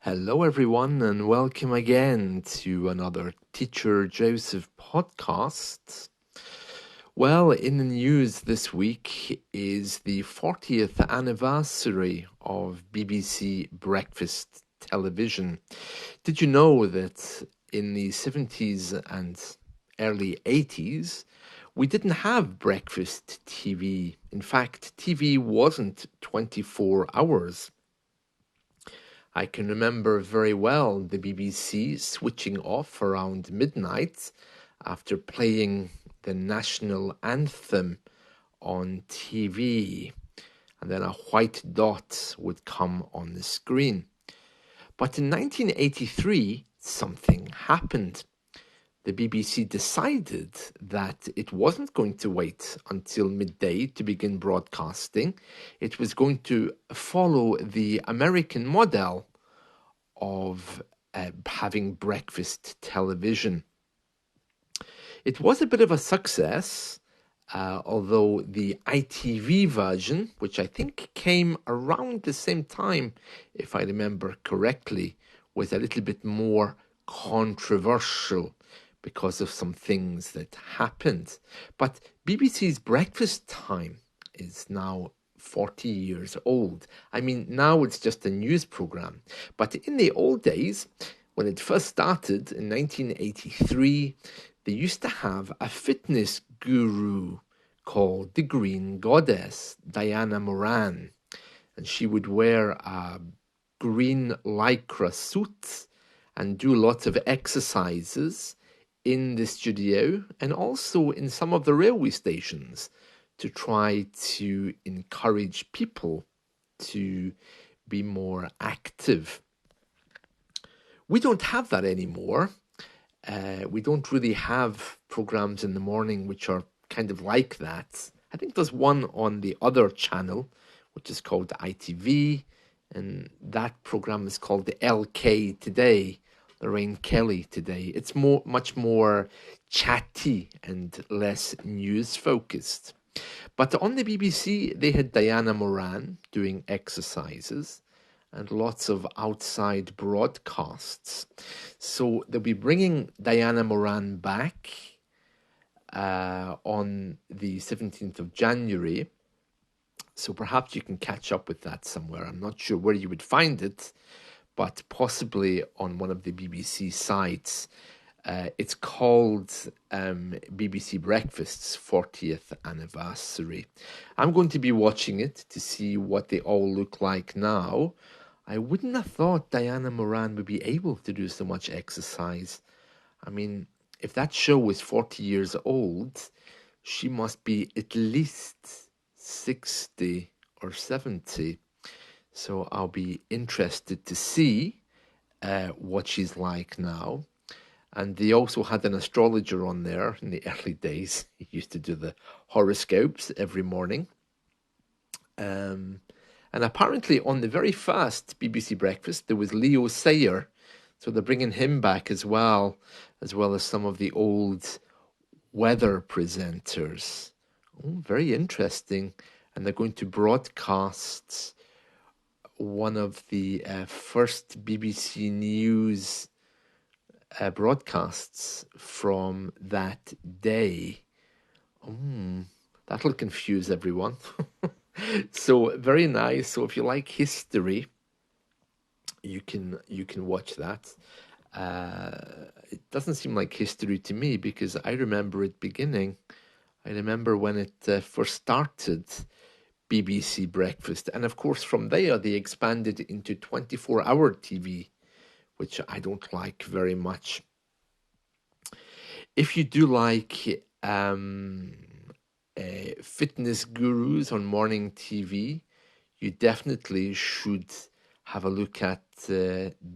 Hello, everyone, and welcome again to another Teacher Joseph podcast. Well, in the news this week is the 40th anniversary of BBC Breakfast Television. Did you know that in the 70s and early 80s, we didn't have breakfast TV? In fact, TV wasn't 24 hours. I can remember very well the BBC switching off around midnight after playing the national anthem on TV, and then a white dot would come on the screen. But in 1983, something happened. The BBC decided that it wasn't going to wait until midday to begin broadcasting. It was going to follow the American model of having breakfast television. It was a bit of a success, although the ITV version, which I think came around the same time, if I remember correctly, was a little bit more controversial because of some things that happened. But BBC's breakfast time is now 40 years old. I mean, now it's just a news program. But in the old days, when it first started in 1983, they used to have a fitness guru called the Green Goddess, Diana Moran. And she would wear a green lycra suit and do lots of exercises in the studio and also in some of the railway stations to try to encourage people to be more active. We don't have that anymore. We don't really have programs in the morning which are kind of like that. I think there's one on the other channel, which is called ITV, and that program is called the LK Today, Lorraine Kelly Today. It's much more chatty and less news focused. But on the BBC, they had Diana Moran doing exercises and lots of outside broadcasts. So they'll be bringing Diana Moran back on the 17th of January. So perhaps you can catch up with that somewhere. I'm not sure where you would find it, but possibly on one of the BBC sites. It's called BBC Breakfast's 40th anniversary. I'm going to be watching it to see what they all look like now. I wouldn't have thought Diana Moran would be able to do so much exercise. I mean, if that show is 40 years old, she must be at least 60 or 70. So I'll be interested to see what she's like now. And they also had an astrologer on there in the early days. He used to do the horoscopes every morning. And apparently on the very first BBC Breakfast, there was Leo Sayer. So they're bringing him back as well as some of the old weather presenters. Oh, very interesting. And they're going to broadcast one of the first BBC News broadcasts from that day. That'll confuse everyone. So very nice. So if you like history, you can watch that. It doesn't seem like history to me because I remember it beginning. I remember when it first started, BBC Breakfast, and of course from there they expanded into 24-hour TV, which I don't like very much. If you do like fitness gurus on morning TV, you definitely should have a look at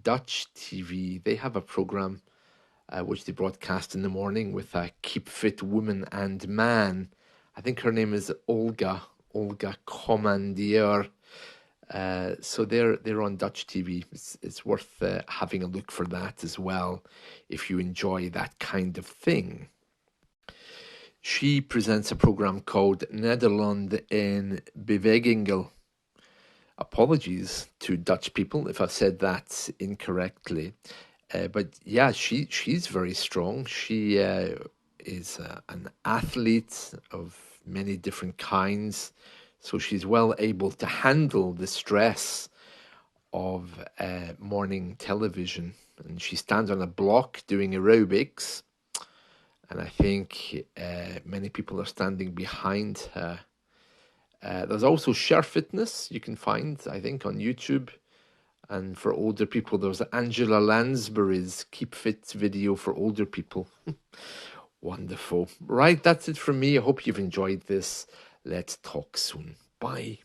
Dutch TV. They have a program which they broadcast in the morning with a keep fit woman and man. I think her name is Olga Commandier. So they're on Dutch TV. It's worth having a look for that as well if you enjoy that kind of thing. She presents a program called Nederland in Beweging. Apologies to Dutch people if I said that incorrectly. But yeah, she's very strong. She is an athlete of many different kinds, so she's well able to handle the stress of morning television. And she stands on a block doing aerobics, and I think many people are standing behind her. There's also Share Fitness you can find, I think, on YouTube. And for older people, there's Angela Lansbury's Keep Fit video for older people. Wonderful. Right, that's it from me. I hope you've enjoyed this. Let's talk soon. Bye.